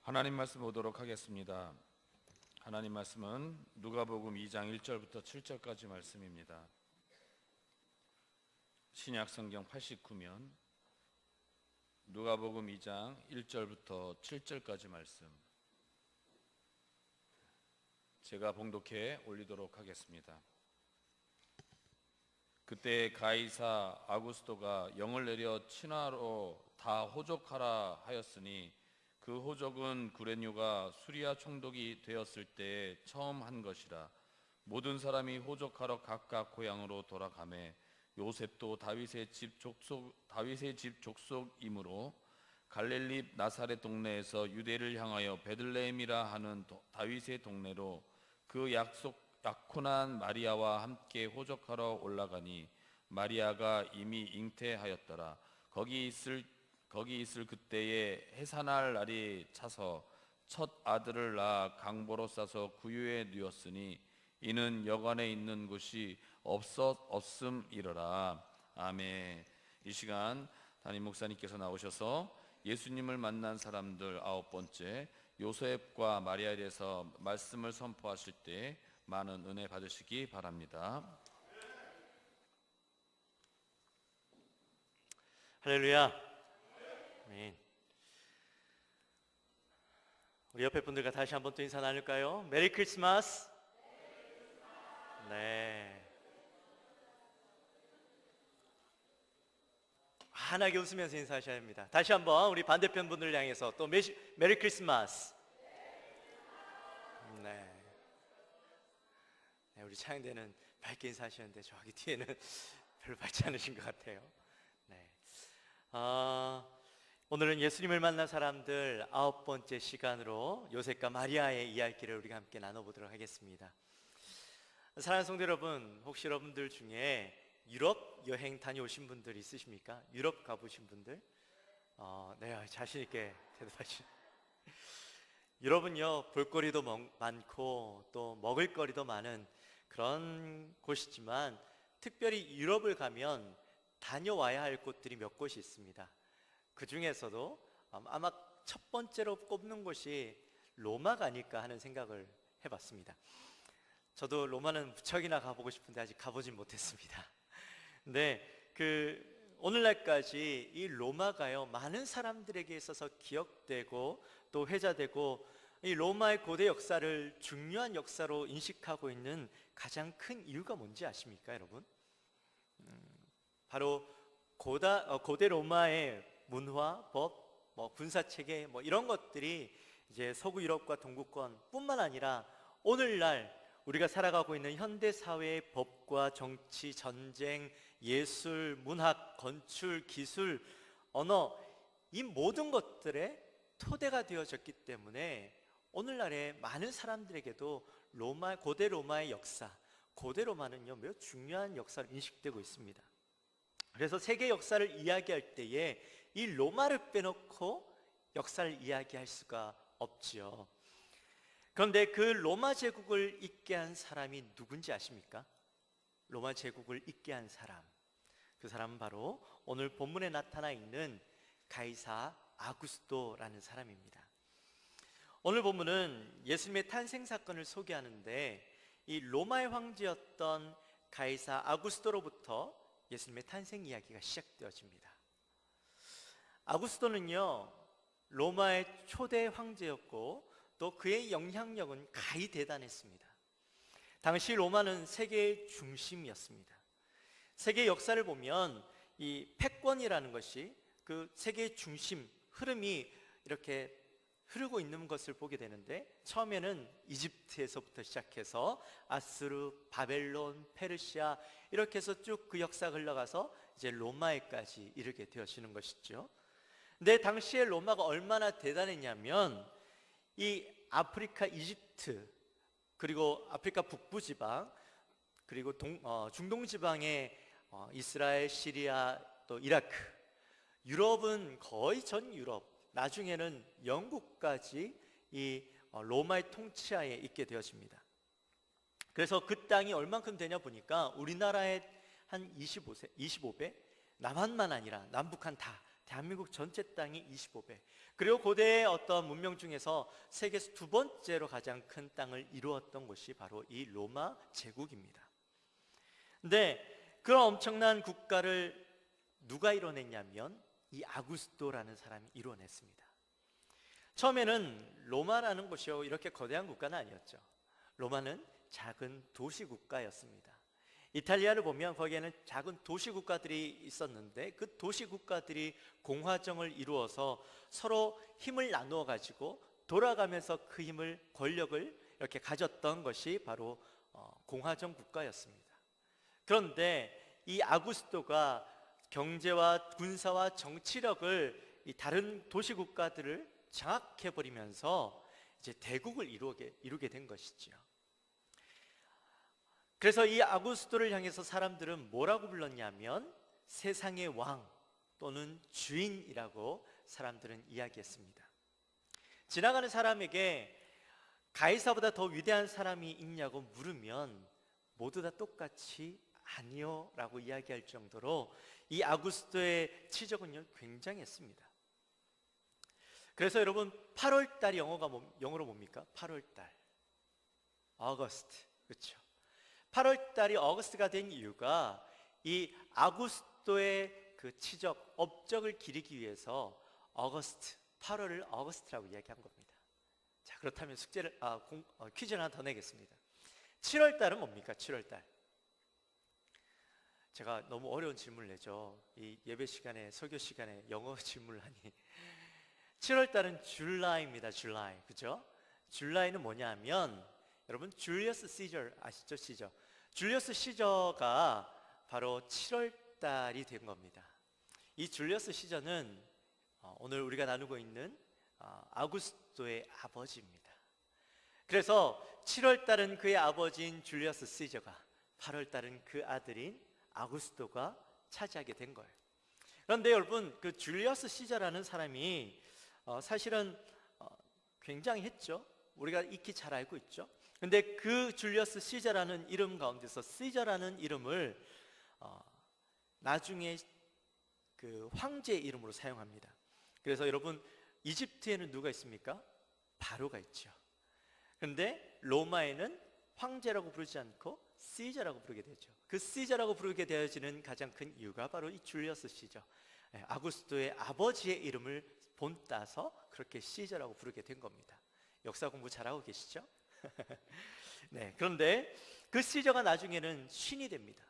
하나님 말씀 보도록 하겠습니다. 하나님 말씀은 누가복음 2장 1절부터 7절까지 말씀입니다. 신약 성경 89면 누가복음 2장 1절부터 7절까지 말씀 제가 봉독해 올리도록 하겠습니다. 그때 가이사 아구스토가 영을 내려 친화로 다 호족하라 하였으니 그 호족은 구레뉴가 수리아 총독이 되었을 때 처음 한 것이라. 모든 사람이 호족하러 각각 고향으로 돌아가매 요셉도 다윗의 집 족속이므로 갈릴리 나사렛 동네에서 유대를 향하여 베들레헴이라 하는 다윗의 동네로 그 약혼한 마리아와 함께 호족하러 올라가니 마리아가 이미 잉태하였더라. 거기 있을 그때에 해산할 날이 차서 첫 아들을 낳아 강보로 싸서 구유에 누웠으니 이는 여관에 있는 곳이 없음이러라. 아멘. 이 시간 담임 목사님께서 나오셔서 예수님을 만난 사람들 9번째 요셉과 마리아에 대해서 말씀을 선포하실 때 많은 은혜 받으시기 바랍니다. 할렐루야. 아멘. 우리 옆에 분들과 다시 한번 또 인사 나눌까요? 메리 크리스마스. 네. 환하게 웃으면서 인사하셔야 합니다. 다시 한번 우리 반대편 분들 향해서 또 메리 크리스마스. 네. 우리 차영대는 밝게 인사하셨는데 저기 뒤에는 별로 밝지 않으신 것 같아요. 네. 오늘은 예수님을 만난 사람들 9번째 시간으로 요셉과 마리아의 이야기를 우리가 함께 나눠보도록 하겠습니다. 사랑하는 성도 여러분, 혹시 여러분들 중에 유럽 여행 다녀오신 분들 있으십니까? 유럽 가보신 분들? 네, 자신 있게 대답하시죠. 유럽은요, 볼거리도 많고 또 먹을거리도 많은 그런 곳이지만 특별히 유럽을 가면 다녀와야 할 곳들이 몇 곳이 있습니다. 그 중에서도 아마 첫 번째로 꼽는 곳이 로마가 아닐까 하는 생각을 해봤습니다. 저도 로마는 무척이나 가보고 싶은데 아직 가보진 못했습니다. 근데 오늘날까지 이 로마가요, 많은 사람들에게 있어서 기억되고 또 회자되고 이 로마의 고대 역사를 중요한 역사로 인식하고 있는 가장 큰 이유가 뭔지 아십니까, 여러분? 바로 고대 로마의 문화, 법, 군사체계 이런 것들이 이제 서구 유럽과 동구권뿐만 아니라 오늘날 우리가 살아가고 있는 현대 사회의 법과 정치, 전쟁, 예술, 문학, 건축, 기술, 언어, 이 모든 것들의 토대가 되어졌기 때문에 오늘날의 많은 사람들에게도 고대 로마의 역사, 고대 로마는요 매우 중요한 역사로 인식되고 있습니다. 그래서 세계 역사를 이야기할 때에 이 로마를 빼놓고 역사를 이야기할 수가 없지요. 그런데 그 로마 제국을 잇게 한 사람이 누군지 아십니까? 로마 제국을 잇게 한 사람, 그 사람은 바로 오늘 본문에 나타나 있는 가이사 아구스토라는 사람입니다. 오늘 본문은 예수님의 탄생 사건을 소개하는데 이 로마의 황제였던 가이사 아구스토로부터 예수님의 탄생 이야기가 시작되어집니다. 아구스토는요 로마의 초대 황제였고 또 그의 영향력은 가히 대단했습니다. 당시 로마는 세계의 중심이었습니다. 세계 역사를 보면 이 패권이라는 것이 그 세계의 중심, 흐름이 이렇게 흐르고 있는 것을 보게 되는데, 처음에는 이집트에서부터 시작해서 아수르, 바벨론, 페르시아 이렇게 해서 쭉 그 역사가 흘러가서 이제 로마에까지 이르게 되어지는 것이죠. 근데 당시에 로마가 얼마나 대단했냐면 이 아프리카 이집트, 그리고 아프리카 북부 지방, 그리고 중동 지방의 이스라엘, 시리아, 또 이라크, 유럽은 거의 전 유럽, 나중에는 영국까지 이 로마의 통치하에 있게 되어집니다. 그래서 그 땅이 얼만큼 되냐 보니까 우리나라의 한 25배, 남한만 아니라 남북한 다 대한민국 전체 땅이 25배. 그리고 고대의 어떤 문명 중에서 세계에서 두 번째로 가장 큰 땅을 이루었던 곳이 바로 이 로마 제국입니다. 근데 그런 엄청난 국가를 누가 이뤄냈냐면 이 아구스토라는 사람이 이뤄냈습니다. 처음에는 로마라는 곳이요 이렇게 거대한 국가는 아니었죠. 로마는 작은 도시 국가였습니다. 이탈리아를 보면 거기에는 작은 도시 국가들이 있었는데 그 도시 국가들이 공화정을 이루어서 서로 힘을 나누어 가지고 돌아가면서 그 힘을, 권력을 이렇게 가졌던 것이 바로 공화정 국가였습니다. 그런데 이 아구스토가 경제와 군사와 정치력을 이 다른 도시 국가들을 장악해 버리면서 이제 대국을 이루게 된 것이지요. 그래서 이 아구스토를 향해서 사람들은 뭐라고 불렀냐면 세상의 왕 또는 주인이라고 사람들은 이야기했습니다. 지나가는 사람에게 가이사보다 더 위대한 사람이 있냐고 물으면 모두 다 똑같이 아니요 라고 이야기할 정도로 이 아구스토의 치적은요 굉장했습니다. 그래서 여러분 8월달이 영어로 뭡니까? 8월달 어거스트, 그렇죠? 8월달이 어거스트가 된 이유가 이 아구스토의 그 치적, 업적을 기리기 위해서 어거스트, 8월을 어거스트라고 이야기한 겁니다. 자, 그렇다면 퀴즈를 하나 더 내겠습니다. 7월달은 뭡니까? 7월달. 제가 너무 어려운 질문을 내죠. 이 예배 시간에, 설교 시간에 영어 질문을 하니. 7월달은 줄라이입니다. 줄라이, 그죠? 줄라이는 뭐냐면 여러분 줄리어스 시저 아시죠? 시저. 줄리어스 시저가 바로 7월 달이 된 겁니다. 이 줄리어스 시저는 오늘 우리가 나누고 있는 아구스토의 아버지입니다. 그래서 7월 달은 그의 아버지인 줄리어스 시저가, 8월 달은 그 아들인 아구스토가 차지하게 된 거예요. 그런데 여러분 그 줄리어스 시저라는 사람이 사실은 굉장히 했죠. 우리가 익히 잘 알고 있죠. 근데 그 줄리어스 시저라는 이름 가운데서 시저라는 이름을 나중에 그 황제의 이름으로 사용합니다. 그래서 여러분 이집트에는 누가 있습니까? 바로가 있죠. 그런데 로마에는 황제라고 부르지 않고 시저라고 부르게 되죠. 그 시저라고 부르게 되어지는 가장 큰 이유가 바로 이 줄리어스 시저, 아구스토의 아버지의 이름을 본따서 그렇게 시저라고 부르게 된 겁니다. 역사 공부 잘하고 계시죠? 네, 그런데 그 시저가 나중에는 신이 됩니다.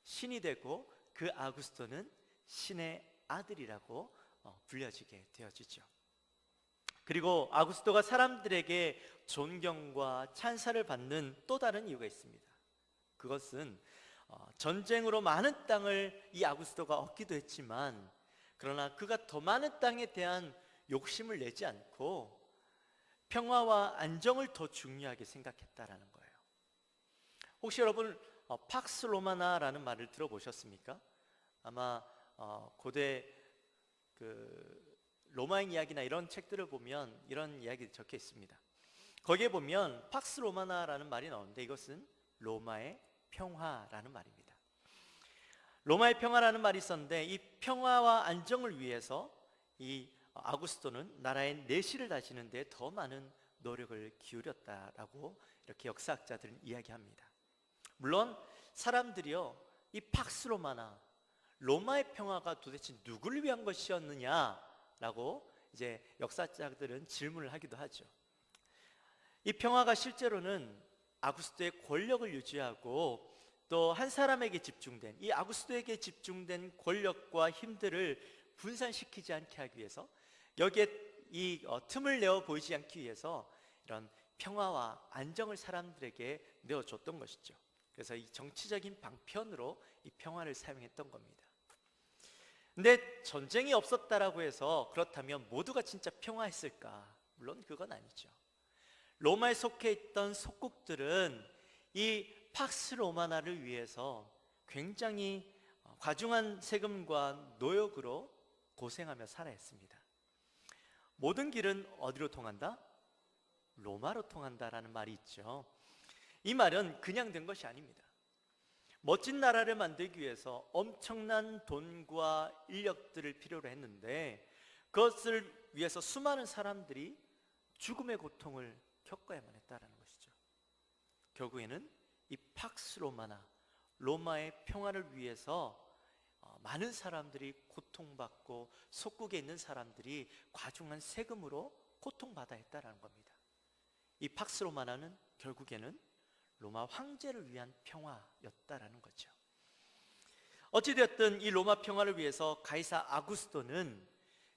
신이 되고 그 아구스토는 신의 아들이라고 불려지게 되어지죠. 그리고 아구스토가 사람들에게 존경과 찬사를 받는 또 다른 이유가 있습니다. 그것은 전쟁으로 많은 땅을 이 아구스토가 얻기도 했지만 그러나 그가 더 많은 땅에 대한 욕심을 내지 않고 평화와 안정을 더 중요하게 생각했다라는 거예요. 혹시 여러분 팍스 로마나라는 말을 들어보셨습니까? 아마 고대 그 로마인 이야기나 이런 책들을 보면 이런 이야기가 적혀 있습니다. 거기에 보면 팍스 로마나라는 말이 나오는데 이것은 로마의 평화라는 말입니다. 로마의 평화라는 말이 있었는데 이 평화와 안정을 위해서 이 아구스토는 나라의 내실을 다지는 데 더 많은 노력을 기울였다라고 이렇게 역사학자들은 이야기합니다. 물론 사람들이요 이 팍스 로마나 로마의 평화가 도대체 누구를 위한 것이었느냐라고 이제 역사학자들은 질문을 하기도 하죠. 이 평화가 실제로는 아구스토의 권력을 유지하고 또 한 사람에게 집중된 이 아구스토에게 집중된 권력과 힘들을 분산시키지 않게 하기 위해서 여기에 이 틈을 내어 보이지 않기 위해서 이런 평화와 안정을 사람들에게 내어줬던 것이죠. 그래서 이 정치적인 방편으로 이 평화를 사용했던 겁니다. 근데 전쟁이 없었다라고 해서 그렇다면 모두가 진짜 평화했을까? 물론 그건 아니죠. 로마에 속해 있던 속국들은 이 팍스 로마나를 위해서 굉장히 과중한 세금과 노역으로 고생하며 살아야 했습니다. 모든 길은 어디로 통한다? 로마로 통한다라는 말이 있죠. 이 말은 그냥 된 것이 아닙니다. 멋진 나라를 만들기 위해서 엄청난 돈과 인력들을 필요로 했는데 그것을 위해서 수많은 사람들이 죽음의 고통을 겪어야만 했다는 것이죠. 결국에는 이 팍스 로마나 로마의 평화를 위해서 많은 사람들이 고통받고 속국에 있는 사람들이 과중한 세금으로 고통받아야 했다는 겁니다. 이 팍스 로마나는 결국에는 로마 황제를 위한 평화였다라는 거죠. 어찌되었든 이 로마 평화를 위해서 가이사 아구스토는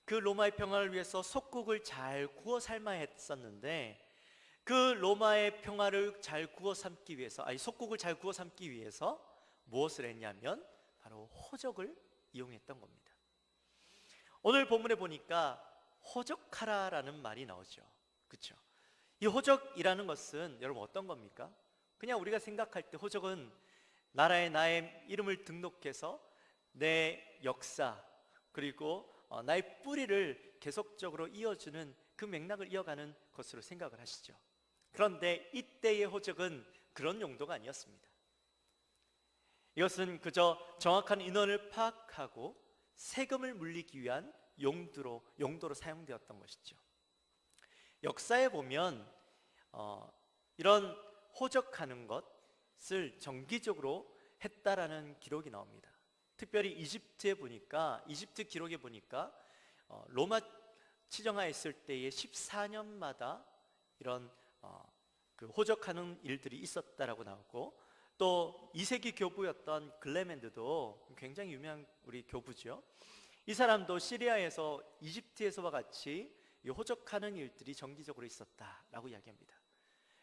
그 로마의 평화를 위해서 속국을 잘 구워 삶아야 했었는데 그 로마의 평화를 잘 구워 삼기 위해서, 속국을 잘 구워 삼기 위해서 무엇을 했냐면 바로 호적을 이용했던 겁니다. 오늘 본문에 보니까 호적하라라는 말이 나오죠. 그렇죠? 이 호적이라는 것은 여러분 어떤 겁니까? 그냥 우리가 생각할 때 호적은 나라에 나의 이름을 등록해서 내 역사 그리고 나의 뿌리를 계속적으로 이어주는 그 맥락을 이어가는 것으로 생각을 하시죠. 그런데 이때의 호적은 그런 용도가 아니었습니다. 이것은 그저 정확한 인원을 파악하고 세금을 물리기 위한 용도로 사용되었던 것이죠. 역사에 보면 이런 호적하는 것을 정기적으로 했다라는 기록이 나옵니다. 특별히 이집트 기록에 보니까 로마 치정하였을 때의 14년마다 이런 그 호적하는 일들이 있었다라고 나오고, 또 2세기 교부였던 글레멘드도 굉장히 유명한 우리 교부죠. 이 사람도 시리아에서 이집트에서와 같이 이 호적하는 일들이 정기적으로 있었다라고 이야기합니다.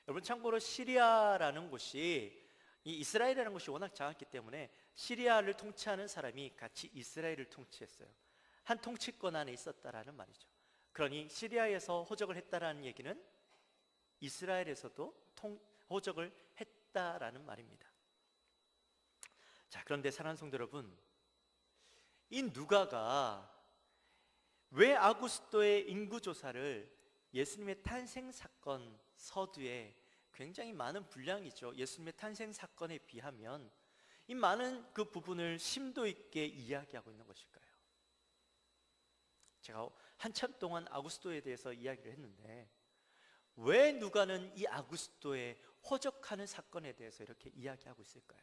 여러분 참고로 시리아라는 곳이 이 이스라엘이라는 곳이 워낙 작았기 때문에 시리아를 통치하는 사람이 같이 이스라엘을 통치했어요. 한 통치권 안에 있었다라는 말이죠. 그러니 시리아에서 호적을 했다라는 얘기는 이스라엘에서도 호적을 했다라는 말입니다. 자, 그런데 사랑하는 성도 여러분, 이 누가가 왜 아구스토의 인구조사를 예수님의 탄생 사건 서두에 굉장히 많은 분량이죠. 예수님의 탄생 사건에 비하면 이 많은 그 부분을 심도 있게 이야기하고 있는 것일까요? 제가 한참 동안 아구스토에 대해서 이야기를 했는데 왜 누가는 이 아구스토의 호적하는 사건에 대해서 이렇게 이야기하고 있을까요?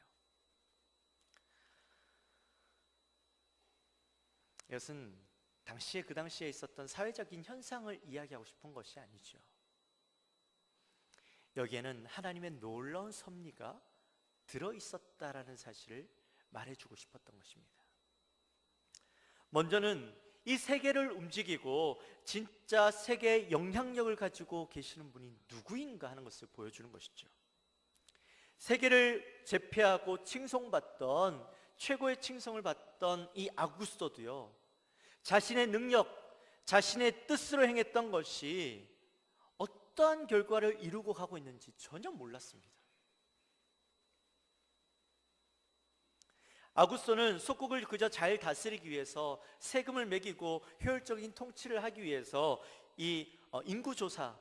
이것은 그 당시에 있었던 사회적인 현상을 이야기하고 싶은 것이 아니죠. 여기에는 하나님의 놀라운 섭리가 들어있었다라는 사실을 말해주고 싶었던 것입니다. 먼저는 이 세계를 움직이고 진짜 세계의 영향력을 가지고 계시는 분이 누구인가 하는 것을 보여주는 것이죠. 세계를 제패하고 칭송받던, 최고의 칭송을 받던 이 아구스토도요, 자신의 능력, 자신의 뜻으로 행했던 것이 어떠한 결과를 이루고 가고 있는지 전혀 몰랐습니다. 아구스토는 속국을 그저 잘 다스리기 위해서 세금을 매기고 효율적인 통치를 하기 위해서 이 인구조사,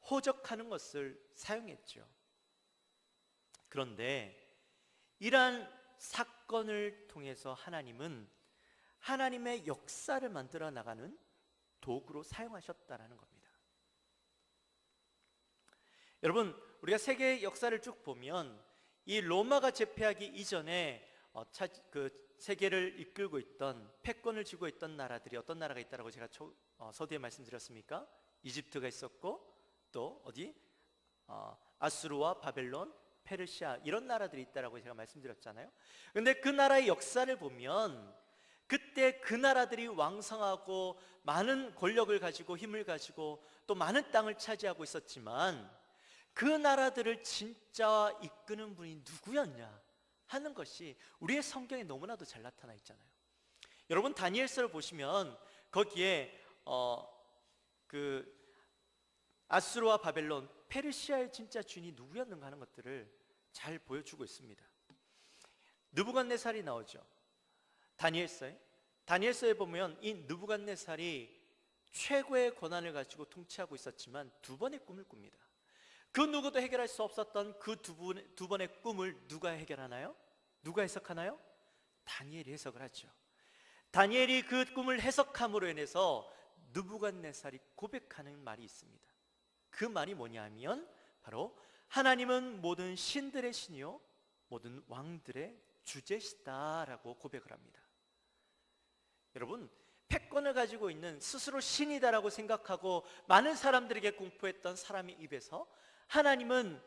호적하는 것을 사용했죠. 그런데 이러한 사건을 통해서 하나님은 하나님의 역사를 만들어 나가는 도구로 사용하셨다는 겁니다. 여러분, 우리가 세계의 역사를 쭉 보면 이 로마가 제패하기 이전에 그 세계를 이끌고 있던, 패권을 쥐고 있던 나라들이 어떤 나라가 있다라고 제가 서두에 말씀드렸습니까? 이집트가 있었고, 또 어디? 아수르와 바벨론, 페르시아, 이런 나라들이 있다라고 제가 말씀드렸잖아요. 근데 그 나라의 역사를 보면 그때 그 나라들이 왕성하고 많은 권력을 가지고 힘을 가지고 또 많은 땅을 차지하고 있었지만 그 나라들을 진짜 이끄는 분이 누구였냐 하는 것이 우리의 성경에 너무나도 잘 나타나 있잖아요. 여러분 다니엘서를 보시면 거기에 그 아수르와 바벨론, 페르시아의 진짜 주인이 누구였는가 하는 것들을 잘 보여주고 있습니다. 느부갓네살이 나오죠. 다니엘서에 보면 이 느부갓네살이 최고의 권한을 가지고 통치하고 있었지만 두 번의 꿈을 꿉니다. 그 누구도 해결할 수 없었던 그 두 번의 꿈을 누가 해결하나요? 누가 해석하나요? 다니엘이 해석을 하죠. 다니엘이 그 꿈을 해석함으로 인해서 느부갓네살이 고백하는 말이 있습니다. 그 말이 뭐냐 하면 바로 하나님은 모든 신들의 신이요 모든 왕들의 주제시다라고 고백을 합니다. 여러분, 패권을 가지고 있는 스스로 신이다라고 생각하고 많은 사람들에게 공포했던 사람의 입에서 하나님은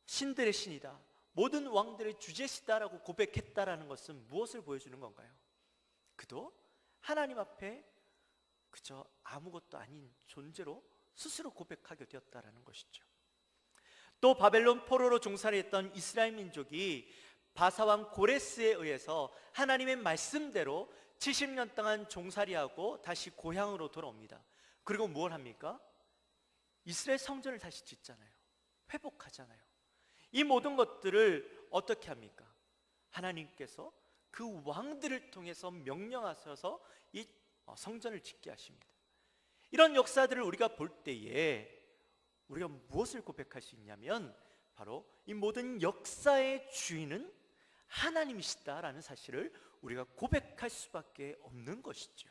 신들의 신이다, 모든 왕들의 주제시다라고 고백했다라는 것은 무엇을 보여주는 건가요? 그도 하나님 앞에 그저 아무것도 아닌 존재로 스스로 고백하게 되었다라는 것이죠. 또 바벨론 포로로 종살이 했던 이스라엘 민족이 바사왕 고레스에 의해서 하나님의 말씀대로 70년 동안 종살이하고 다시 고향으로 돌아옵니다. 그리고 뭘 합니까? 이스라엘 성전을 다시 짓잖아요. 회복하잖아요. 이 모든 것들을 어떻게 합니까? 하나님께서 그 왕들을 통해서 명령하셔서 이 성전을 짓게 하십니다. 이런 역사들을 우리가 볼 때에 우리가 무엇을 고백할 수 있냐면 바로 이 모든 역사의 주인은 하나님이시다라는 사실을 우리가 고백할 수밖에 없는 것이죠.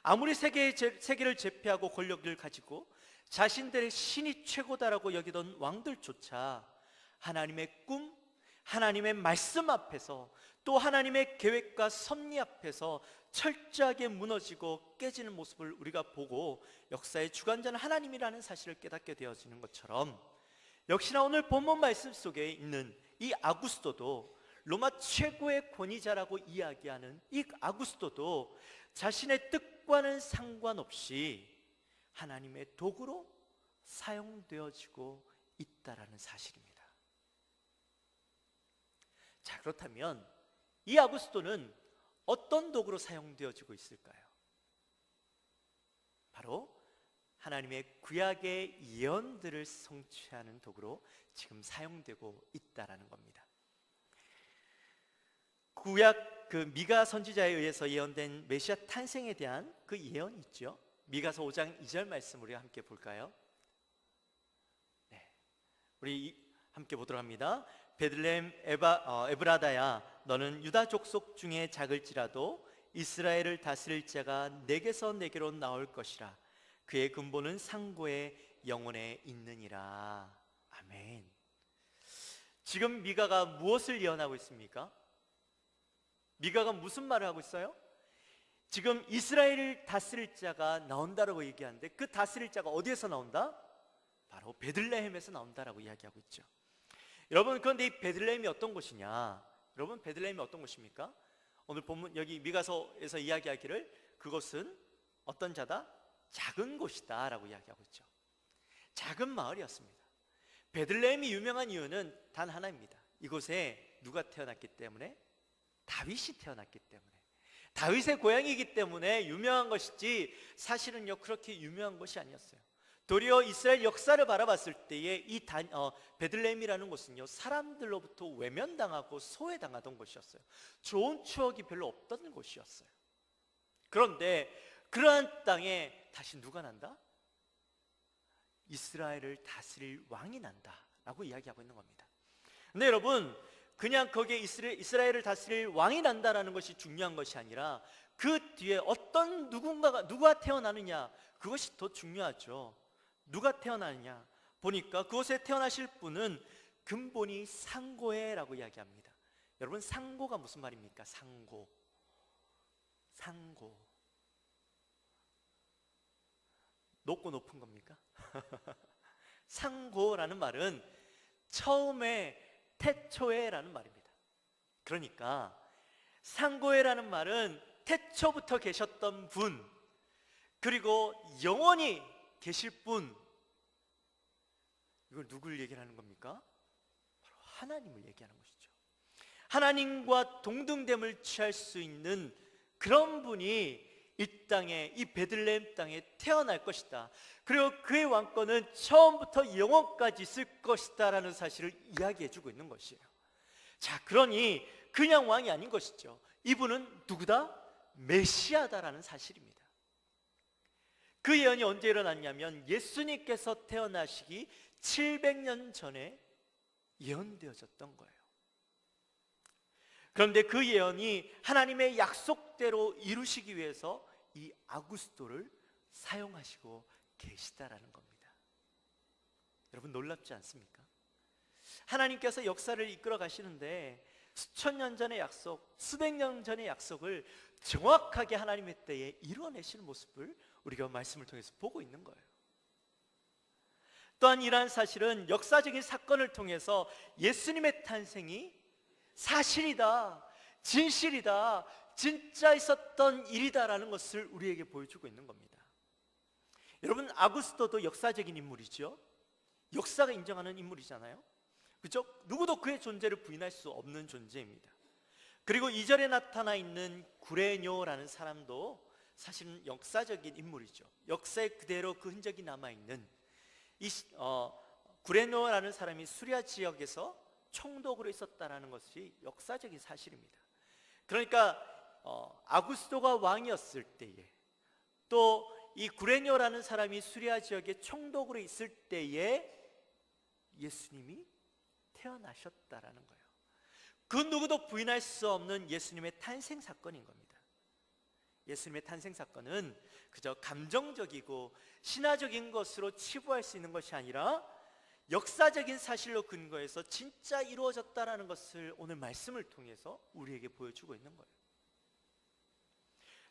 아무리 세계를 제패하고 권력을 가지고 자신들의 신이 최고다라고 여기던 왕들조차 하나님의 꿈, 하나님의 말씀 앞에서 또 하나님의 계획과 섭리 앞에서 철저하게 무너지고 깨지는 모습을 우리가 보고 역사의 주관자는 하나님이라는 사실을 깨닫게 되어지는 것처럼 역시나 오늘 본문 말씀 속에 있는 이 아구스토도 로마 최고의 권위자라고 이야기하는 이 아구스토도 자신의 뜻과는 상관없이 하나님의 도구로 사용되어지고 있다라는 사실입니다. 자, 그렇다면 이 아구스토는 어떤 도구로 사용되어지고 있을까요? 바로 하나님의 구약의 예언들을 성취하는 도구로 지금 사용되고 있다라는 겁니다. 구약 그 미가 선지자에 의해서 예언된 메시아 탄생에 대한 그 예언이 있죠. 미가서 5장 2절 말씀 우리 함께 볼까요? 네, 우리 함께 보도록 합니다. 베들레헴 에브라다야, 너는 유다 족속 중에 작을지라도 이스라엘을 다스릴 자가 내게서 내게로 나올 것이라. 그의 근본은 상고의 영혼에 있느니라. 아멘. 지금 미가가 무엇을 예언하고 있습니까? 미가가 무슨 말을 하고 있어요? 지금 이스라엘을 다스릴 자가 나온다라고 얘기하는데 그 다스릴 자가 어디에서 나온다? 바로 베들레헴에서 나온다라고 이야기하고 있죠. 여러분, 그런데 이 베들레헴이 어떤 곳이냐? 여러분, 베들레헴이 어떤 곳입니까? 오늘 본문 여기 미가서에서 이야기하기를 그것은 어떤 자다? 작은 곳이다 라고 이야기하고 있죠. 작은 마을이었습니다. 베들레헴이 유명한 이유는 단 하나입니다. 이곳에 누가 태어났기 때문에? 다윗이 태어났기 때문에, 다윗의 고향이기 때문에 유명한 것이지 사실은요 그렇게 유명한 것이 아니었어요. 도리어 이스라엘 역사를 바라봤을 때에 이 베들레헴이라는 곳은요 사람들로부터 외면당하고 소외당하던 곳이었어요. 좋은 추억이 별로 없던 곳이었어요. 그런데 그러한 땅에 다시 누가 난다? 이스라엘을 다스릴 왕이 난다라고 이야기하고 있는 겁니다. 근데 여러분, 그냥 거기에 이스라엘을 다스릴 왕이 난다라는 것이 중요한 것이 아니라 그 뒤에 어떤 누가 태어나느냐, 그것이 더 중요하죠. 누가 태어나느냐 보니까 그곳에 태어나실 분은 근본이 상고해라고 이야기합니다. 여러분, 상고가 무슨 말입니까? 상고. 높고 높은 겁니까? 상고라는 말은 처음에 태초에라는 말입니다. 그러니까 상고에라는 말은 태초부터 계셨던 분, 그리고 영원히 계실 분, 이걸 누굴 얘기하는 겁니까? 바로 하나님을 얘기하는 것이죠. 하나님과 동등됨을 취할 수 있는 그런 분이 이 땅에, 이 베들레헴 땅에 태어날 것이다. 그리고 그의 왕권은 처음부터 영원까지 있을 것이다 라는 사실을 이야기해 주고 있는 것이에요. 자, 그러니 그냥 왕이 아닌 것이죠. 이분은 누구다? 메시아다라는 사실입니다. 그 예언이 언제 일어났냐면 예수님께서 태어나시기 700년 전에 예언되어졌던 거예요. 그런데 그 예언이 하나님의 약속대로 이루시기 위해서 이 아구스도를 사용하시고 계시다라는 겁니다. 여러분 놀랍지 않습니까? 하나님께서 역사를 이끌어 가시는데 수천 년 전의 약속, 수백 년 전의 약속을 정확하게 하나님의 때에 이루어내시는 모습을 우리가 말씀을 통해서 보고 있는 거예요. 또한 이러한 사실은 역사적인 사건을 통해서 예수님의 탄생이 사실이다, 진실이다, 진짜 있었던 일이다라는 것을 우리에게 보여주고 있는 겁니다. 여러분, 아구스토도 역사적인 인물이죠. 역사가 인정하는 인물이잖아요. 그죠? 누구도 그의 존재를 부인할 수 없는 존재입니다. 그리고 2절에 나타나 있는 구레뇨라는 사람도 사실은 역사적인 인물이죠. 역사에 그대로 그 흔적이 남아있는 구레뇨라는 사람이 수리아 지역에서 총독으로 있었다는 것이 역사적인 사실입니다. 그러니까 아구스토가 왕이었을 때에, 또 이 구레뇨라는 사람이 수리아 지역의 총독으로 있을 때에 예수님이 태어나셨다라는 거예요. 그 누구도 부인할 수 없는 예수님의 탄생 사건인 겁니다. 예수님의 탄생 사건은 그저 감정적이고 신화적인 것으로 치부할 수 있는 것이 아니라 역사적인 사실로 근거해서 진짜 이루어졌다라는 것을 오늘 말씀을 통해서 우리에게 보여주고 있는 거예요.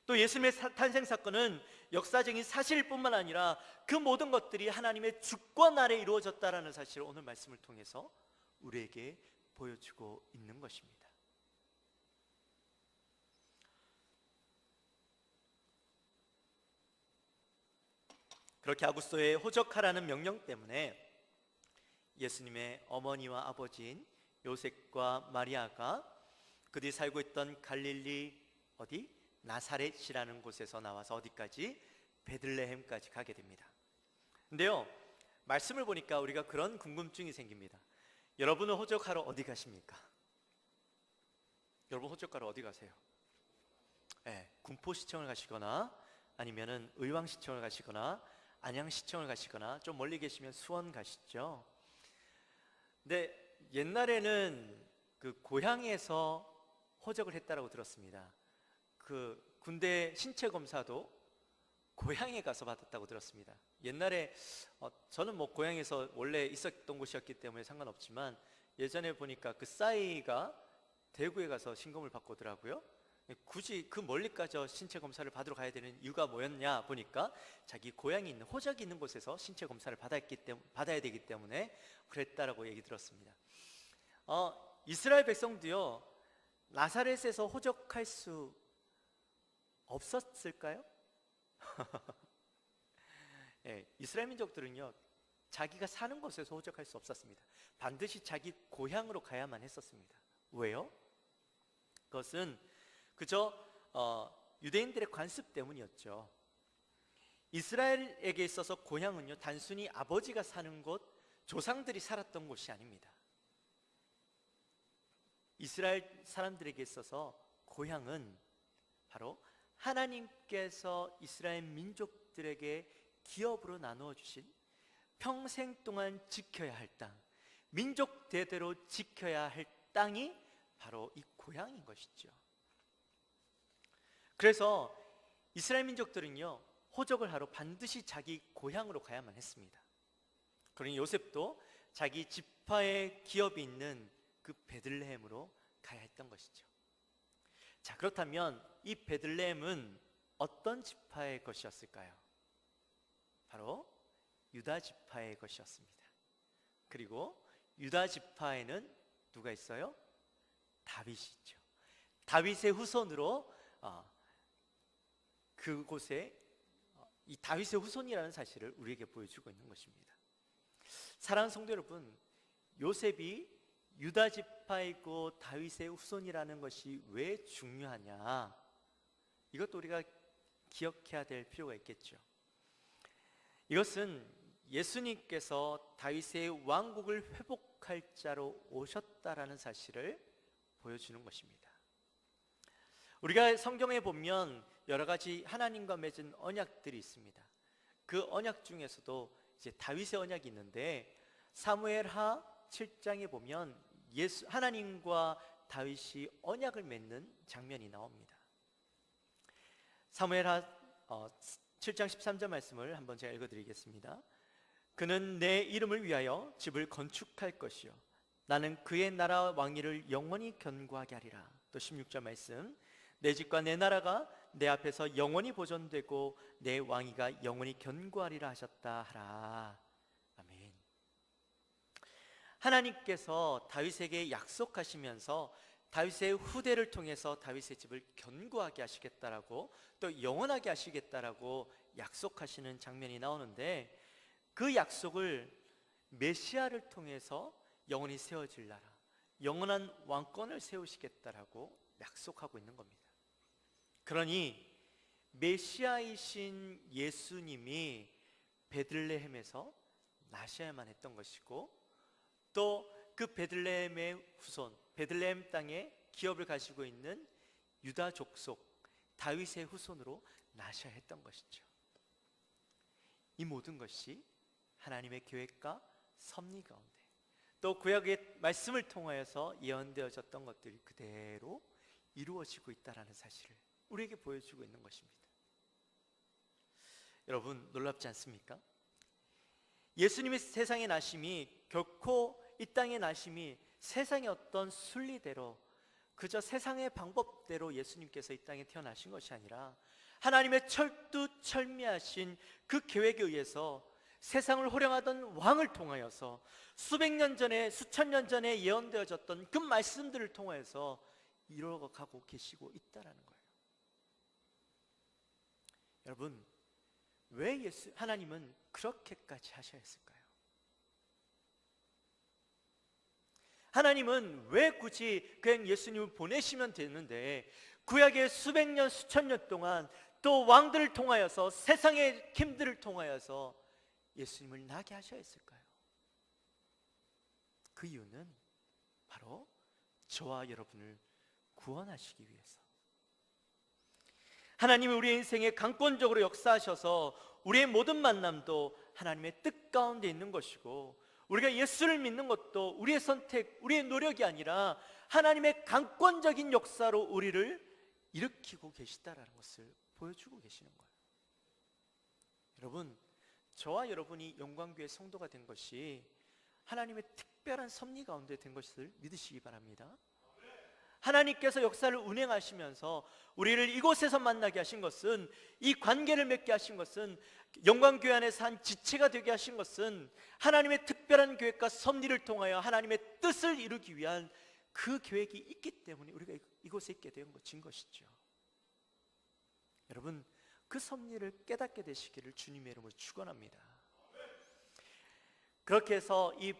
또 예수님의 탄생 사건은 역사적인 사실일 뿐만 아니라 그 모든 것들이 하나님의 주권 아래 이루어졌다라는 사실을 오늘 말씀을 통해서 우리에게 보여주고 있는 것입니다. 그렇게 아구스토의 호적하라는 명령 때문에 예수님의 어머니와 아버지인 요셉과 마리아가 그들이 살고 있던 갈릴리 어디? 나사렛이라는 곳에서 나와서 어디까지? 베들레헴까지 가게 됩니다. 근데요, 말씀을 보니까 우리가 그런 궁금증이 생깁니다. 여러분은 호적하러 어디 가십니까? 여러분 호적하러 어디 가세요? 네, 군포시청을 가시거나 아니면은 의왕시청을 가시거나 안양시청을 가시거나 좀 멀리 계시면 수원 가시죠. 근데 옛날에는 그 고향에서 호적을 했다라고 들었습니다. 그 군대 신체 검사도 고향에 가서 받았다고 들었습니다. 옛날에 저는 뭐 고향에서 원래 있었던 곳이었기 때문에 상관없지만 예전에 보니까 그 싸이가 대구에 가서 신검을 받고 오더라고요. 굳이 그 멀리까지 신체 검사를 받으러 가야 되는 이유가 뭐였냐 보니까 자기 고향이 있는 호적이 있는 곳에서 신체 검사를 받아야 되기 때문에 그랬다라고 얘기 들었습니다. 이스라엘 백성도요, 나사렛에서 호적할 수 없었을까요? 예, 이스라엘 민족들은요, 자기가 사는 곳에서 호적할 수 없었습니다. 반드시 자기 고향으로 가야만 했었습니다. 왜요? 그것은 그저 유대인들의 관습 때문이었죠. 이스라엘에게 있어서 고향은요, 단순히 아버지가 사는 곳, 조상들이 살았던 곳이 아닙니다. 이스라엘 사람들에게 있어서 고향은 바로 하나님께서 이스라엘 민족들에게 기업으로 나누어 주신 평생 동안 지켜야 할 땅, 민족 대대로 지켜야 할 땅이 바로 이 고향인 것이죠. 그래서 이스라엘 민족들은요, 호적을 하러 반드시 자기 고향으로 가야만 했습니다. 그러니 요셉도 자기 지파의 기업이 있는 그 베들레헴으로 가야 했던 것이죠. 자, 그렇다면 이 베들레헴은 어떤 지파의 것이었을까요? 바로 유다 지파의 것이었습니다. 그리고 유다 지파에는 누가 있어요? 다윗이 있죠. 다윗의 후손으로 그곳에 이 다윗의 후손이라는 사실을 우리에게 보여주고 있는 것입니다. 사랑하는 성도 여러분, 요셉이 유다 지파이고 다윗의 후손이라는 것이 왜 중요하냐? 이것도 우리가 기억해야 될 필요가 있겠죠. 이것은 예수님께서 다윗의 왕국을 회복할 자로 오셨다라는 사실을 보여주는 것입니다. 우리가 성경에 보면 여러 가지 하나님과 맺은 언약들이 있습니다. 그 언약 중에서도 이제 다윗의 언약이 있는데 사무엘하 7장에 보면 하나님과 다윗이 언약을 맺는 장면이 나옵니다. 사무엘하 7장 13절 말씀을 한번 제가 읽어드리겠습니다. 그는 내 이름을 위하여 집을 건축할 것이요 나는 그의 나라 왕위를 영원히 견고하게 하리라. 또 16절 말씀, 내 집과 내 나라가 내 앞에서 영원히 보존되고 내 왕위가 영원히 견고하리라 하셨다 하라. 아멘. 하나님께서 다윗에게 약속하시면서 다윗의 후대를 통해서 다윗의 집을 견고하게 하시겠다라고 또 영원하게 하시겠다라고 약속하시는 장면이 나오는데, 그 약속을 메시아를 통해서 영원히 세워질 나라, 영원한 왕권을 세우시겠다라고 약속하고 있는 겁니다. 그러니 메시아이신 예수님이 베들레헴에서 나셔야만 했던 것이고, 또 그 베들레헴의 후손, 베들레헴 땅에 기업을 가지고 있는 유다 족속 다윗의 후손으로 나셔야 했던 것이죠. 이 모든 것이 하나님의 계획과 섭리 가운데 또 구약의 말씀을 통하여서 예언되어졌던 것들이 그대로 이루어지고 있다는 사실을 우리에게 보여주고 있는 것입니다. 여러분, 놀랍지 않습니까? 예수님의 세상에 나심이 결코 이 땅의 나심이 세상의 어떤 순리대로 그저 세상의 방법대로 예수님께서 이 땅에 태어나신 것이 아니라 하나님의 철두철미하신 그 계획에 의해서 세상을 호령하던 왕을 통하여서 수백 년 전에, 수천 년 전에 예언되어졌던 그 말씀들을 통하여서 이루어가고 계시고 있다라는 거예요. 여러분, 왜 하나님은 그렇게까지 하셔야 했을까요? 하나님은 왜 굳이 그냥 예수님을 보내시면 되는데 구약의 수백 년, 수천 년 동안 또 왕들을 통하여서 세상의 힘들을 통하여서 예수님을 나게 하셔야 했을까요? 그 이유는 바로 저와 여러분을 구원하시기 위해서. 하나님이 우리 인생에 강권적으로 역사하셔서 우리의 모든 만남도 하나님의 뜻 가운데 있는 것이고, 우리가 예수를 믿는 것도 우리의 선택, 우리의 노력이 아니라 하나님의 강권적인 역사로 우리를 일으키고 계시다라는 것을 보여주고 계시는 거예요. 여러분, 저와 여러분이 영광교회 성도가 된 것이 하나님의 특별한 섭리 가운데 된 것을 믿으시기 바랍니다. 하나님께서 역사를 운행하시면서 우리를 이곳에서 만나게 하신 것은, 이 관계를 맺게 하신 것은, 영광교회 안에서 한 지체가 되게 하신 것은 하나님의 특별한 계획과 섭리를 통하여 하나님의 뜻을 이루기 위한 그 계획이 있기 때문에 우리가 이곳에 있게 된 것이죠. 여러분, 그 섭리를 깨닫게 되시기를 주님의 이름으로 축원합니다. 그렇게 해서 이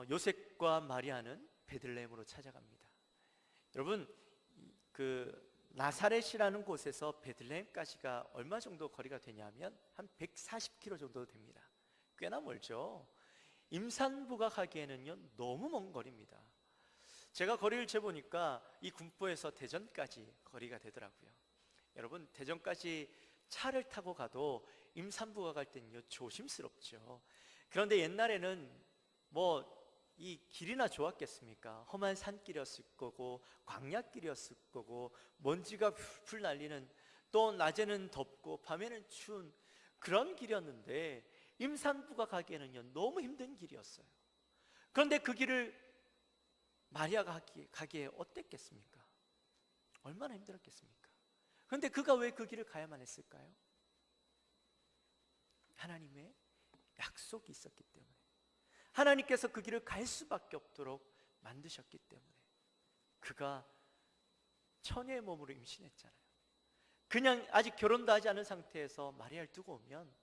요셉과 마리아는 베들레헴으로 찾아갑니다. 여러분, 그 나사렛이라는 곳에서 베들레헴까지가 얼마 정도 거리가 되냐면 한 140km 정도 됩니다. 꽤나 멀죠. 임산부가 가기에는요 너무 먼 거리입니다. 제가 거리를 재보니까 이 군포에서 대전까지 거리가 되더라고요. 여러분, 대전까지 차를 타고 가도 임산부가 갈 때는요 조심스럽죠. 그런데 옛날에는 이 길이나 좋았겠습니까? 험한 산길이었을 거고 광야길이었을 거고 먼지가 풀풀 날리는, 또 낮에는 덥고 밤에는 추운 그런 길이었는데 임산부가 가기에는요 너무 힘든 길이었어요. 그런데 그 길을 마리아가 가기에 어땠겠습니까? 얼마나 힘들었겠습니까? 그런데 그가 왜 그 길을 가야만 했을까요? 하나님의 약속이 있었기 때문에, 하나님께서 그 길을 갈 수밖에 없도록 만드셨기 때문에 그가 처녀의 몸으로 임신했잖아요. 그냥 아직 결혼도 하지 않은 상태에서 마리아를 두고 오면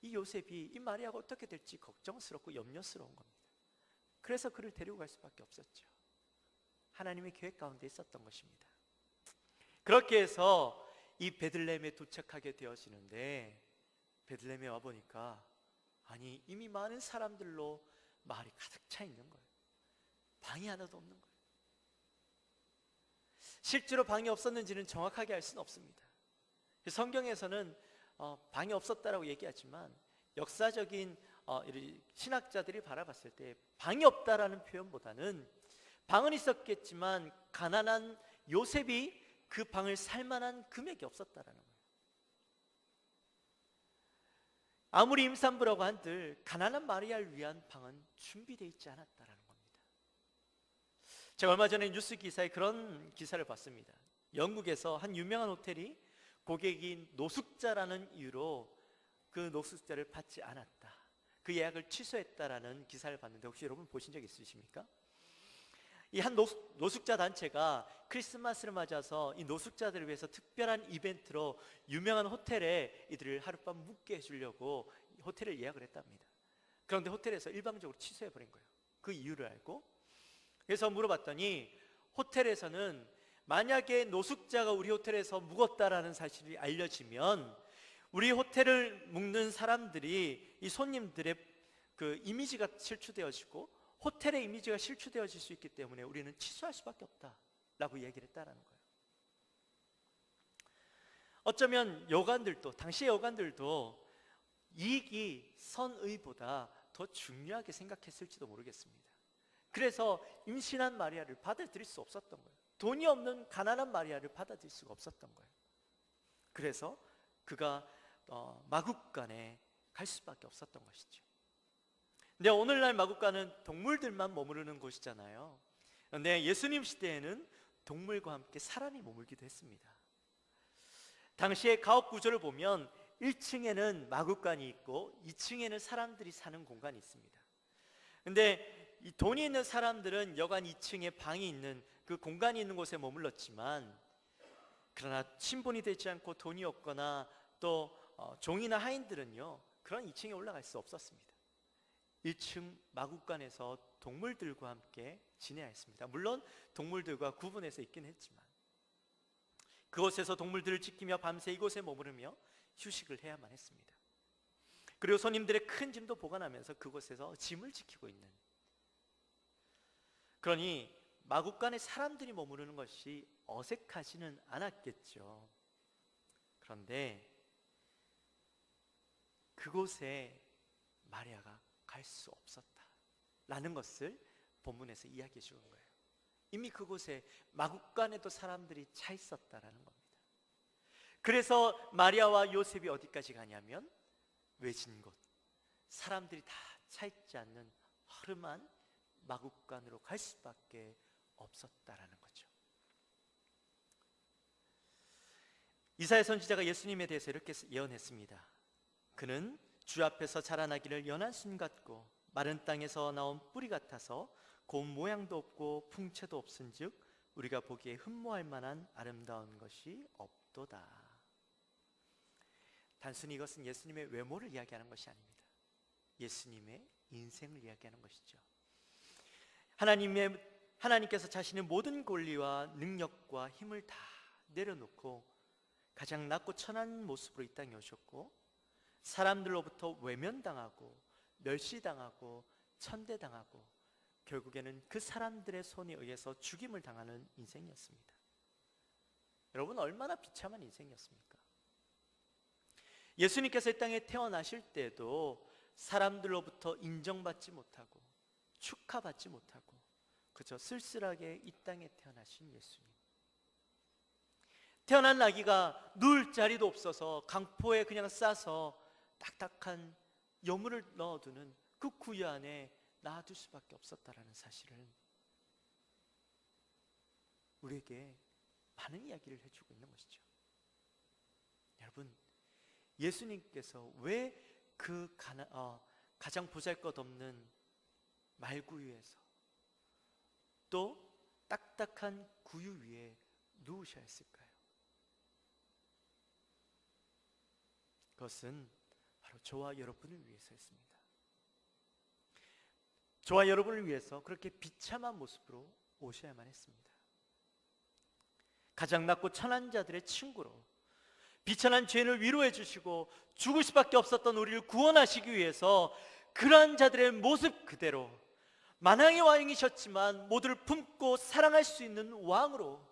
이 요셉이 이 마리아가 어떻게 될지 걱정스럽고 염려스러운 겁니다. 그래서 그를 데리고 갈 수밖에 없었죠. 하나님의 계획 가운데 있었던 것입니다. 그렇게 해서 이 베들레헴에 도착하게 되어지는데, 베들레헴에 와보니까 아니 이미 많은 사람들로 마을이 가득 차 있는 거예요. 방이 하나도 없는 거예요. 실제로 방이 없었는지는 정확하게 알 수는 없습니다. 성경에서는 방이 없었다라고 얘기하지만 역사적인 신학자들이 바라봤을 때 방이 없다라는 표현보다는 방은 있었겠지만 가난한 요셉이 그 방을 살 만한 금액이 없었다라는 거예요. 아무리 임산부라고 한들 가난한 마리아를 위한 방은 준비되어 있지 않았다라는 겁니다. 제가 얼마 전에 뉴스 기사에 그런 기사를 봤습니다. 영국에서 한 유명한 호텔이 고객이 노숙자라는 이유로 그 노숙자를 받지 않았다, 그 예약을 취소했다라는 기사를 봤는데 혹시 여러분 보신 적 있으십니까? 이 한 노숙자 단체가 크리스마스를 맞아서 이 노숙자들을 위해서 특별한 이벤트로 유명한 호텔에 이들을 하룻밤 묵게 해주려고 호텔을 예약을 했답니다. 그런데 호텔에서 일방적으로 취소해버린 거예요. 그 이유를 알고. 그래서 물어봤더니 호텔에서는 만약에 노숙자가 우리 호텔에서 묵었다라는 사실이 알려지면 우리 호텔을 묵는 사람들이 이 손님들의 그 이미지가 실추되어지고 호텔의 이미지가 실추되어질 수 있기 때문에 우리는 취소할 수밖에 없다라고 얘기를 했다라는 거예요. 어쩌면 여관들도, 당시의 여관들도 이익이 선의보다 더 중요하게 생각했을지도 모르겠습니다. 그래서 임신한 마리아를 받아들일 수 없었던 거예요. 돈이 없는 가난한 마리아를 받아들일 수가 없었던 거예요. 그래서 그가 마국간에 갈 수밖에 없었던 것이죠. 근데 오늘날 마국간은 동물들만 머무르는 곳이잖아요. 그런데 예수님 시대에는 동물과 함께 사람이 머물기도 했습니다. 당시의 가옥 구조를 보면 1층에는 마국간이 있고 2층에는 사람들이 사는 공간이 있습니다. 근데 이 돈이 있는 사람들은 여관 2층에 방이 있는 그 공간이 있는 곳에 머물렀지만, 그러나 신분이 되지 않고 돈이 없거나 또 종이나 하인들은요, 그런 2층에 올라갈 수 없었습니다. 1층 마국간에서 동물들과 함께 지내야 했습니다. 물론 동물들과 구분해서 있긴 했지만 그곳에서 동물들을 지키며 밤새 이곳에 머무르며 휴식을 해야만 했습니다. 그리고 손님들의 큰 짐도 보관하면서 그곳에서 짐을 지키고 있는, 그러니 마국간에 사람들이 머무르는 것이 어색하지는 않았겠죠. 그런데 그곳에 마리아가 갈 수 없었다라는 것을 본문에서 이야기해 주는 거예요. 이미 그곳에 마국간에도 사람들이 차 있었다라는 겁니다. 그래서 마리아와 요셉이 어디까지 가냐면 외진 곳, 사람들이 다 차 있지 않는 허름한 마국간으로 갈 수밖에 없었다라는 거죠. 이사야 선지자가 예수님에 대해서 이렇게 예언했습니다. 그는 주 앞에서 자라나기를 연한 순 같고 마른 땅에서 나온 뿌리 같아서 고운 모양도 없고 풍채도 없은즉 우리가 보기에 흠모할 만한 아름다운 것이 없도다. 단순히 이것은 예수님의 외모를 이야기하는 것이 아닙니다. 예수님의 인생을 이야기하는 것이죠. 하나님께서 자신의 모든 권리와 능력과 힘을 다 내려놓고 가장 낮고 천한 모습으로 이 땅에 오셨고, 사람들로부터 외면당하고 멸시당하고 천대당하고 결국에는 그 사람들의 손에 의해서 죽임을 당하는 인생이었습니다. 여러분, 얼마나 비참한 인생이었습니까? 예수님께서 이 땅에 태어나실 때도 사람들로부터 인정받지 못하고 축하받지 못하고 그저 쓸쓸하게 이 땅에 태어나신 예수님. 태어난 아기가 누울 자리도 없어서 강포에 그냥 싸서 딱딱한 여물을 넣어두는 그 구유 안에 놔둘 수밖에 없었다라는 사실을 우리에게 많은 이야기를 해주고 있는 것이죠. 여러분, 예수님께서 왜 그 가장 보잘것없는 말구유에서 또 딱딱한 구유 위에 누우셔야 했을까요? 그것은 바로 저와 여러분을 위해서였습니다. 저와 여러분을 위해서 그렇게 비참한 모습으로 오셔야만 했습니다. 가장 낮고 천한 자들의 친구로 비천한 죄인을 위로해 주시고 죽을 수밖에 없었던 우리를 구원하시기 위해서 그러한 자들의 모습 그대로 만왕의 왕이셨지만 모두를 품고 사랑할 수 있는 왕으로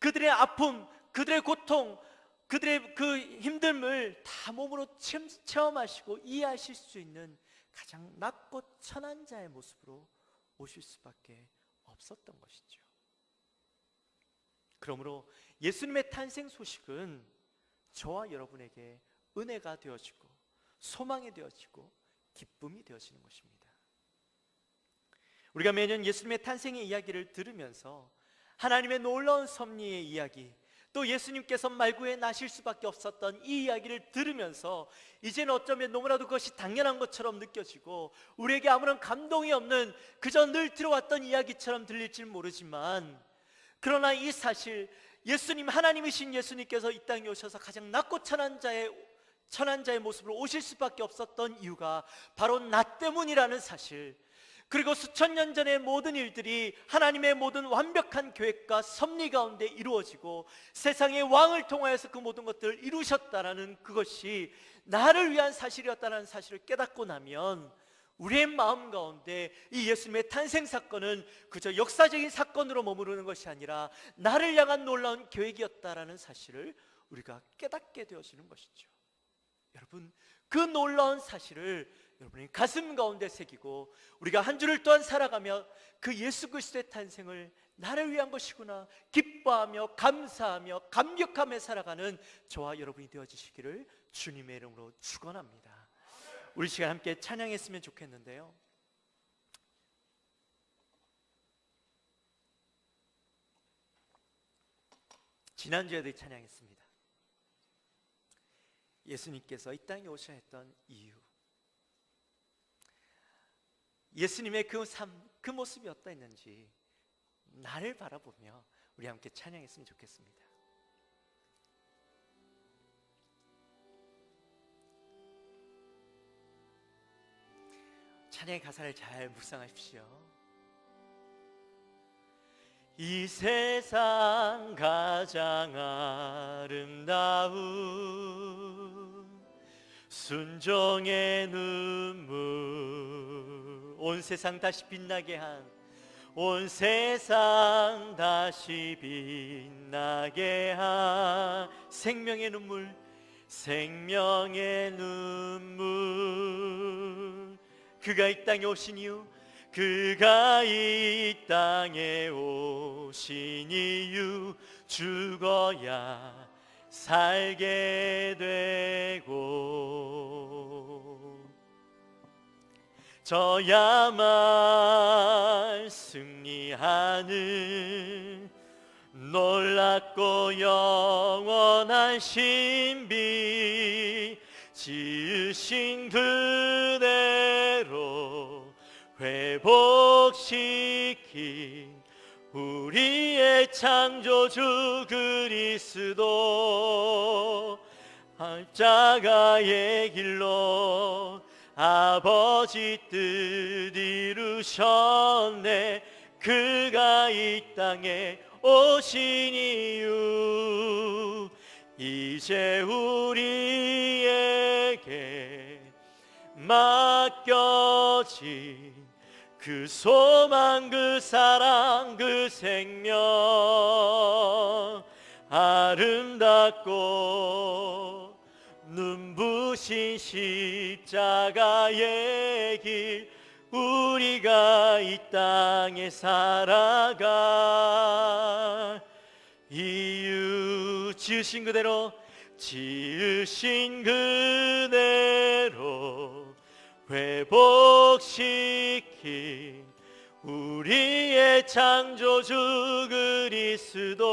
그들의 아픔, 그들의 고통, 그들의 그 힘듦을 다 몸으로 체험하시고 이해하실 수 있는 가장 낮고 천한 자의 모습으로 오실 수밖에 없었던 것이죠. 그러므로 예수님의 탄생 소식은 저와 여러분에게 은혜가 되어지고 소망이 되어지고 기쁨이 되어지는 것입니다. 우리가 매년 예수님의 탄생의 이야기를 들으면서 하나님의 놀라운 섭리의 이야기, 또 예수님께서 말구에 나실 수밖에 없었던 이 이야기를 들으면서 이제는 어쩌면 너무나도 그것이 당연한 것처럼 느껴지고 우리에게 아무런 감동이 없는 그저 늘 들어왔던 이야기처럼 들릴지는 모르지만, 그러나 이 사실, 예수님, 하나님이신 예수님께서 이 땅에 오셔서 가장 낮고 천한 자의 모습으로 오실 수밖에 없었던 이유가 바로 나 때문이라는 사실, 그리고 수천 년 전의 모든 일들이 하나님의 모든 완벽한 계획과 섭리 가운데 이루어지고 세상의 왕을 통하여서 그 모든 것들을 이루셨다라는 그것이 나를 위한 사실이었다는 사실을 깨닫고 나면 우리의 마음 가운데 이 예수님의 탄생 사건은 그저 역사적인 사건으로 머무르는 것이 아니라 나를 향한 놀라운 계획이었다라는 사실을 우리가 깨닫게 되어지는 것이죠. 여러분, 그 놀라운 사실을 여러분의 가슴 가운데 새기고 우리가 한 주를 또한 살아가며 그 예수 그리스도의 탄생을 나를 위한 것이구나 기뻐하며 감사하며 감격하며 살아가는 저와 여러분이 되어주시기를 주님의 이름으로 축원합니다. 우리 시간 함께 찬양했으면 좋겠는데요, 지난주에도 찬양했습니다. 예수님께서 이 땅에 오셔야 했던 이유, 예수님의 그 삶, 그 모습이 어떠했는지 나를 바라보며 우리 함께 찬양했으면 좋겠습니다. 찬양의 가사를 잘 묵상하십시오. 이 세상 가장 아름다운 순종의 눈물, 온 세상 다시 빛나게 한, 온 세상 다시 빛나게 한 생명의 눈물, 생명의 눈물. 그가 이 땅에 오신 이유, 그가 이 땅에 오신 이유, 죽어야 살게 되고 져야만 승리하는 놀랍고 영원한 신비, 지으신 그대로 회복시킨 우리의 창조주 그리스도, 십자가의 길로 아버지 뜻 이루셨네. 그가 이 땅에 오신 이유, 이제 우리에게 맡겨진 그 소망, 그 사랑, 그 생명, 아름답고 눈부신 십자가의 길, 우리가 이 땅에 살아갈 이유, 지으신 그대로, 지으신 그대로 회복시킨 우리의 창조주 그리스도,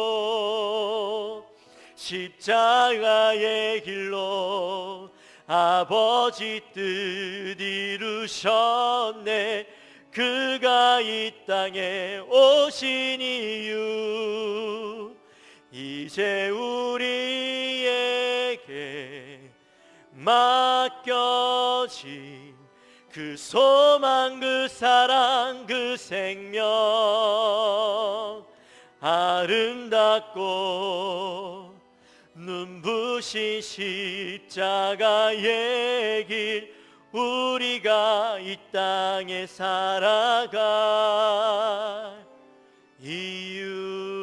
십자가의 길로 아버지 뜻 이루셨네. 그가 이 땅에 오신 이유, 이제 우리에게 맡겨진 그 소망, 그 사랑, 그 생명, 아름답고 눈부신 십자가의 길, 우리가 이 땅에 살아갈 이유.